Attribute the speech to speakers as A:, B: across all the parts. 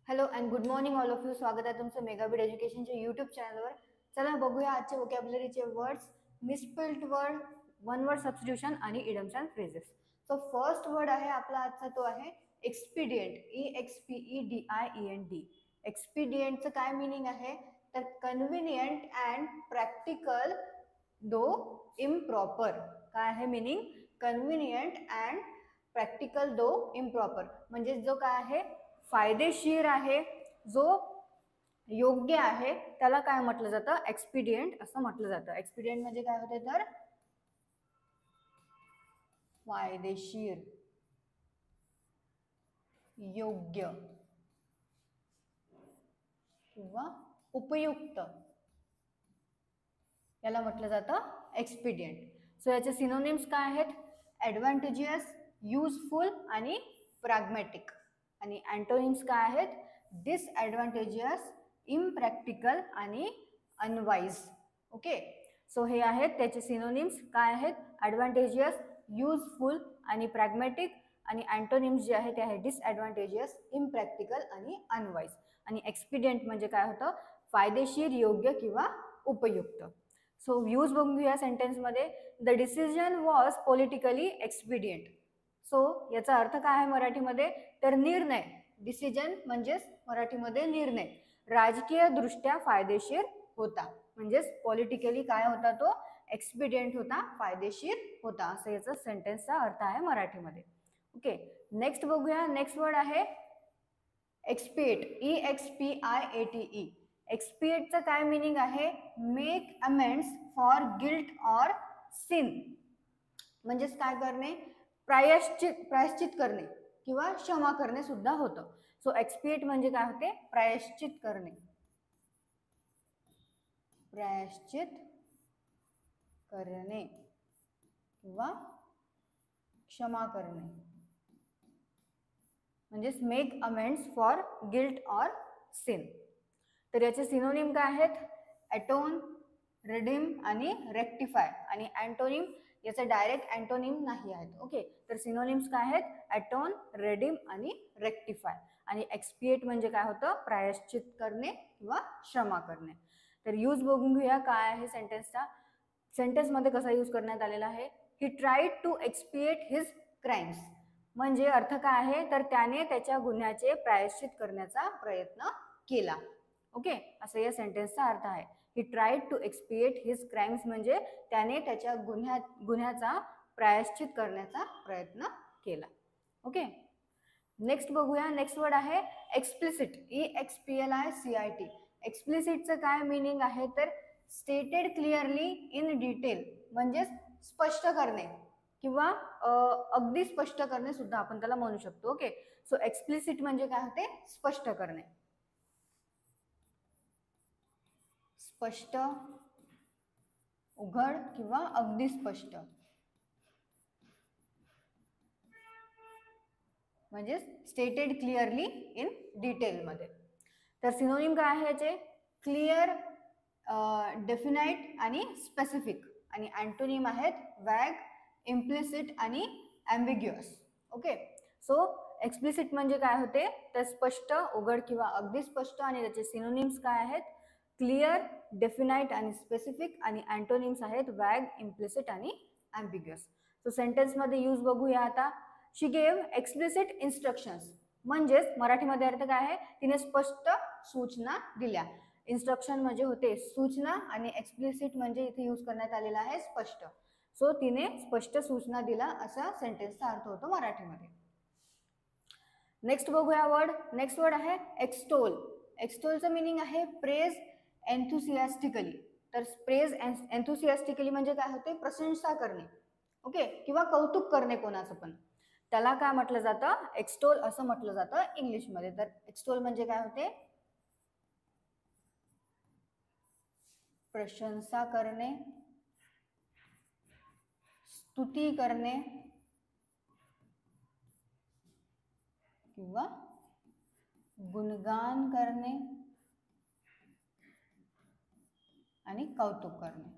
A: Hello and good morning all of you. स्वागत आहे तुमचं मेगाबीट एज्युकेशनच्या यूट्यूब चॅनलवर. चला बघूया आजचे वोकॅब्युलरीचे words, misspelled word, one word substitution आणि idioms and phrases. So first word आहे आपला आजचा तो आहे एक्सपिडियंट. EXPEDIENT. एक्सपिडियंटचं काय मिनिंग आहे तर convenient and practical though improper. काय आहे meaning? Convenient and practical though improper म्हणजे जो काय आहे फायदेशीर आहे, जो योग्य आहे, त्याला काय म्हटलं जातं? एक्सपिडियंट असं म्हटलं जातं. एक्सपिडियंट म्हणजे काय होते तर फायदेशीर, योग्य किंवा उपयुक्त याला म्हटलं जातं एक्सपिडियंट. सो याचे सिनोनिम्स काय आहेत? ॲडव्हान्टेजियस, युजफुल आणि प्रॅग्मॅटिक. आणि अँटोनिम्स काय आहेत? डिसॲडव्हान्टेजियस, इम्प्रॅक्टिकल आणि अनवाईज. ओके, सो हे आहेत त्याचे सिनोनिम्स. काय आहेत? ॲडव्हान्टेजियस, युजफुल आणि प्रॅग्मॅटिक. आणि अँटोनिम्स जे आहे ते आहे डिसॲडव्हान्टेजियस, इम्प्रॅक्टिकल आणि अनवाईज. आणि एक्सपिडियंट म्हणजे काय होतं? फायदेशीर, योग्य किंवा उपयुक्त. सो यूज बघूया सेंटेन्समध्ये. The decision was politically expedient. So याचा अर्थ काय आहे मराठीमध्ये तर निर्णय. डिसिजन म्हणजेच मराठीमध्ये निर्णय राजकीय दृष्ट्या फायदेशीर होता. म्हणजेच पॉलिटिकली काय होता तो? एक्सपिडियंट होता, फायदेशीर होता, असं याचा सेंटेन्सचा अर्थ आहे मराठीमध्ये. ओके, नेक्स्ट बघूया. नेक्स्ट वर्ड आहे एक्सपिएट. EXPIATE. एक्सपिएटचं काय मिनिंग आहे? Make amends for guilt or sin. म्हणजेच काय करणे? प्रायश्चित करणे किंवा क्षमा करणे सुद्धा होतं. सो एक्सपिएट म्हणजे काय होते? प्रायश्चित करणे, प्रायश्चित करणे किंवा क्षमा करणे. म्हणजेच make amends for guilt or sin. तर याचे सिनोनिम काय आहेत? ॲटोन, रिडीम आणि रेक्टिफाय. आणि अँटोनिम याचा डायरेक्ट अँटोनिम नाही आहेत. ओके, तर सिनोनिम्स काय आहेत? ॲटोन, रिडीम आणि रेक्टिफाय. आणि एक्सपिएट म्हणजे काय होतं? प्रायश्चित करणे किंवा क्षमा करणे. तर यूज बघून घेऊया काय आहे सेंटेन्सचा. सेंटेन्समध्ये कसा यूज करण्यात आलेला आहे? He tried to expiate his crimes. म्हणजे अर्थ काय आहे तर त्याने त्याच्या गुन्ह्याचे प्रायश्चित करण्याचा प्रयत्न केला. ओके, असं या सेंटेन्सचा अर्थ आहे. He tried to expiate his crimes म्हणजे त्याने त्याच्या गुन्ह्याचा प्रायश्चित करण्याचा प्रयत्न केला. ओके, नेक्स्ट बघूया. नेक्स्ट वर्ड आहे एक्सप्लिसिट. EXPLICIT. एक्सप्लिसिटचं काय मिनिंग आहे तर स्टेटेड क्लिअरली इन डिटेल. म्हणजेच स्पष्ट करणे किंवा अगदी स्पष्ट करणे सुद्धा आपण त्याला म्हणू शकतो. ओके, सो एक्सप्लिसिट म्हणजे काय होते? स्पष्ट करणे, स्पष्ट, उघड किंवा अगदी स्पष्ट. म्हणजे स्टेटेड क्लिअरली इन डिटेलमध्ये. तर सिनोनिम काय आहे याचे? क्लिअर, डेफिनाइट आणि स्पेसिफिक. आणि अँटोनिम आहेत वॅग, इम्प्लिसिट आणि ॲम्बिग्युअस. ओके, सो एक्सप्लिसिट म्हणजे काय होते तर स्पष्ट, उघड किंवा अगदी स्पष्ट. आणि त्याचे सिनोनिम्स काय आहेत? क्लिअर, डेफिनाइट आणि स्पेसिफिक. आणि अँटोनिम्स आहेत वॅग, इम्प्लिसिट आणि ॲम्बिग्युअस. सो सेंटेन्समध्ये यूज बघूया आता. शी गेव एक्सप्लिसिट इन्स्ट्रक्शन्स. म्हणजेच मराठीमध्ये अर्थ काय आहे? तिने स्पष्ट सूचना दिल्या. इन्स्ट्रक्शन म्हणजे होते सूचना आणि एक्सप्लिसिट म्हणजे इथे यूज करण्यात आलेला आहे स्पष्ट. सो तिने स्पष्ट सूचना दिला असा सेंटेन्सचा अर्थ होतो मराठीमध्ये. नेक्स्ट बघूया वर्ड. नेक्स्ट वर्ड आहे एक्स्टोल. एक्स्टोलचं मिनिंग आहे प्रेज एन्थुसियास्टिकली. तर प्रेज एन्थुसियास्टिकली म्हणजे काय होते? प्रशंसा करणे. ओके, किंवा कौतुक करणे कोणाचं पण, त्याला काय म्हटलं जातं? एक्स्टोल असं म्हटलं जातं इंग्लिशमध्ये. तर एक्स्टोल म्हणजे काय होते? प्रशंसा करणे, स्तुती करणे किंवा गुणगान करणे आणि कौतुक करणे.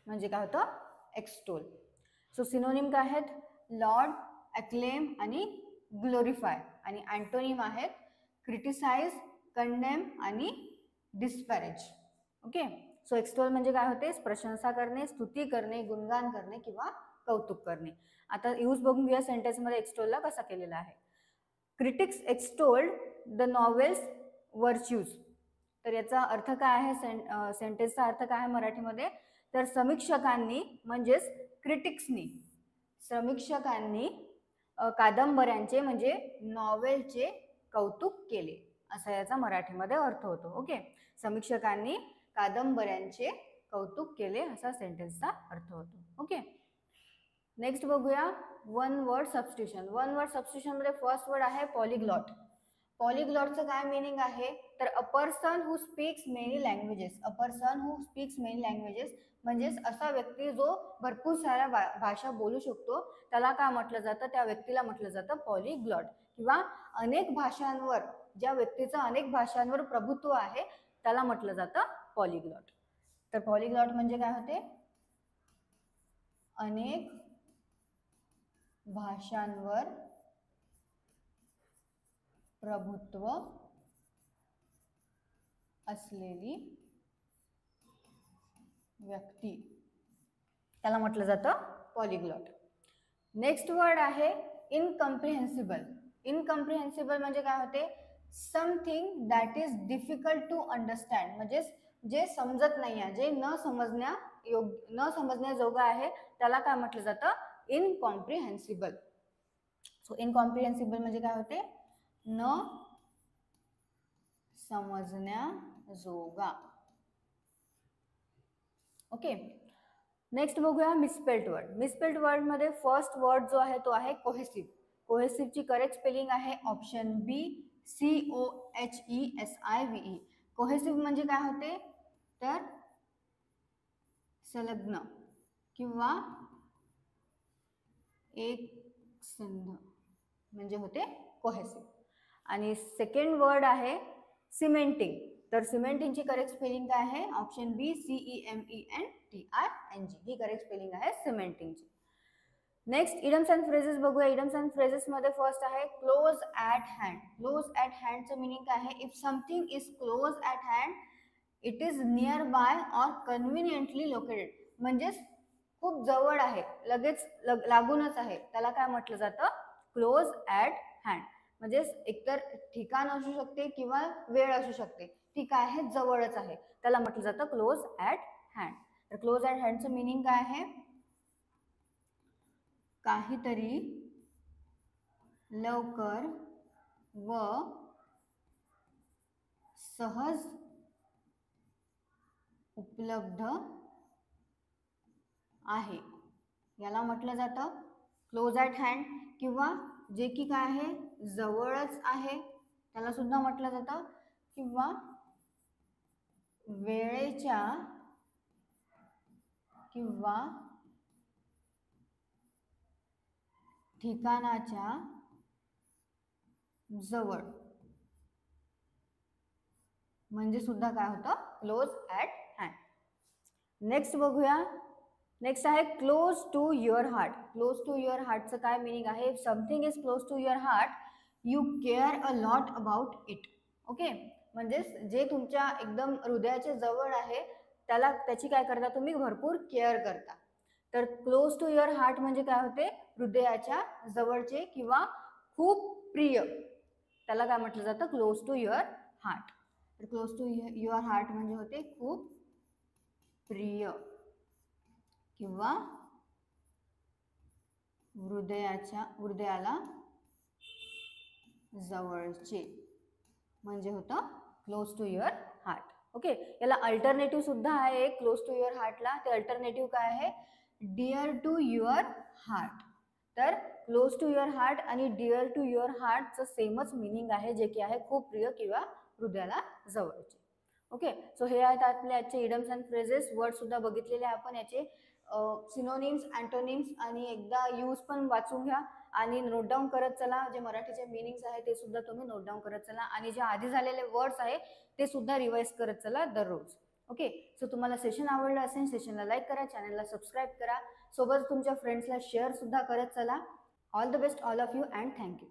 A: म्हणजे काय होतं? एक्स्टोल. सो सिनोनिम काय आहेत? लॉर्ड, अक्लेम आणि ग्लोरिफाय. आणि अँटोनिम आहेत क्रिटिसाइज, कंडेम आणि डिस्पॅरेज. ओके. सो एक्सटॉल म्हणजे काय होते, प्रशंसा करणे, स्तुती करणे, गुणगान करणे किंवा कौतुक करणे. आता यूज बघून घेऊया सेंटेन्समध्ये एक्सटॉलला कसा केलेला आहे. Critics extolled the novel's virtues. तर याचा अर्थ काय आहे, सेंटेन्सचा अर्थ काय आहे मराठीमध्ये, तर समीक्षकांनी म्हणजेच क्रिटिक्सनी, समीक्षकांनी कादंबऱ्यांचे म्हणजे नॉवेलचे कौतुक केले, असा याचा मराठीमध्ये अर्थ होतो. ओके. समीक्षकांनी कादंबऱ्यांचे कौतुक केले असा सेंटेन्सचा अर्थ होतो. ओके. नेक्स्ट बघूया one word substitution. One word substitution मध्ये फर्स्ट वर्ड आहे पॉलिग्लॉट. पॉलिग्लॉटचं काय मीनिंग आहे, तर a person who speaks many languages. A person who speaks many languages म्हणजेच असा व्यक्ती जो भरपूर साऱ्या भाषा बोलू शकतो, त्याला काय म्हटलं जातं, त्या व्यक्तीला म्हटलं जातं पॉलिग्लॉट. किंवा अनेक भाषांवर, ज्या व्यक्तीचं अनेक भाषांवर प्रभुत्व आहे त्याला म्हटलं जातं पॉलिग्लॉट. तर पॉलिग्लॉट म्हणजे काय होते, अनेक भाषांवर प्रभुत्व असलेली व्यक्ती, त्याला म्हटलं जातं पॉलिग्लॉट. नेक्स्ट वर्ड आहे इनकम्प्रिहेन्सिबल. इनकम्प्रिहेन्सिबल म्हणजे काय होते, something that is difficult to understand. म्हणजे जे समजत नाही आहे, जे न समजण्याजोगं आहे, त्याला काय म्हटलं जातं, इनकॉम्प्रिहेन्सिबल. सो इनकॉम्प्रिहेन्सिबल म्हणजे काय होते, न समजण्याजोगा. ओके. नेक्स्ट बघूया मिसस्पेल्ड वर्ड. मिसस्पेल्ड वर्ड मध्ये फर्स्ट वर्ड जो आहे तो आहे कोहेसिव्ह. कोहेसिव्हची करेक्ट स्पेलिंग आहे ऑप्शन बी, COHESIVE. कोहेसिव्ह म्हणजे काय होते, तर संलग्न किंवा एक संध म्हणजे होते कोहेसिव्ह. आणि सेकंड वर्ड आहे सिमेंटिंग. तर सिमेंटिंगची करेक्ट स्पेलिंग काय आहे, ऑप्शन बी, CEMENTING. ही करेक्ट स्पेलिंग आहे सिमेंटिंगची. नेक्स्ट इडम्स अँड फ्रेजेस बघूया. इडम्स अँड फ्रेजेस मध्ये फर्स्ट आहे close at hand. Close at हँडचं मिनिंग काय आहे, if something is close at hand it is nearby or conveniently located. म्हणजेच खूप जवळ आहे, लगेच लागूनच आहे, त्याला काय म्हटलं जातं, क्लोज ॲट हँड. म्हणजेच एकतर ठिकाण असू शकते किंवा वेळ असू शकते, ती काय आहे, जवळच आहे, त्याला म्हटलं जातं क्लोज ॲट हँड. तर क्लोज ॲट हँडचं मिनिंग काय आहे, काहीतरी लवकर व सहज उपलब्ध आहे, याला म्हटलं जातं क्लोज ॲट हँड. किंवा जे की काय आहे, जवळच आहे, त्याला सुद्धा म्हटलं जातं. किंवा वेळेच्या किंवा ठिकाणाच्या जवळ म्हणजे सुद्धा काय होतं, क्लोज ॲट हँड. नेक्स्ट बघूया. नेक्स्ट आहे close to your heart. Close to your हार्टचं काय मिनिंग आहे, something is close to your heart you care a lot about it. Okay. म्हणजेच जे तुमच्या एकदम हृदयाच्या जवळ आहे त्याला, त्याची काय करता तुम्ही, भरपूर केअर करता. तर क्लोज टू युअर हार्ट म्हणजे काय होते, हृदयाच्या जवळचे किंवा खूप प्रिय, त्याला काय म्हटलं जातं, क्लोज टू युअर हार्ट. तर क्लोज टू युअर हार्ट म्हणजे होते खूप प्रिय किंवा हृदयाला जवळचे म्हणजे होतं close to your heart. Okay. याला अल्टरनेटिव्ह सुद्धा आहे क्लोज टू युअर हार्टला. ते अल्टरनेटिव्ह काय आहे, डिअर टू युअर हार्ट. तर क्लोज टू युअर हार्ट आणि डिअर टू युअर हार्टचं सेमच मिनिंग आहे, जे की आहे खूप प्रिय किंवा हृदयाला जवळचे. ओके. सो हे आहेत आपले आजचे इडम्स अँड फ्रेजेस. वर्ड सुद्धा बघितलेले आपण, याचे सिनोनिम्स, अँटोनिम्स आणि एकदा यूज पण वाचून घ्या आणि नोट डाऊन करत चला. जे मराठीचे मिनिंग्स आहे ते सुद्धा तुम्ही नोट डाऊन करत चला आणि जे आधी झालेले वर्ड्स आहे ते सुद्धा रिवाइज करत चला दररोज. ओके. सो तुम्हाला सेशन आवडलं असेल, सेशनला लाईक करा, चॅनलला सबस्क्राईब करा, सोबत तुमच्या फ्रेंड्सला शेअर सुद्धा करत चला. All the best all of you and thank you.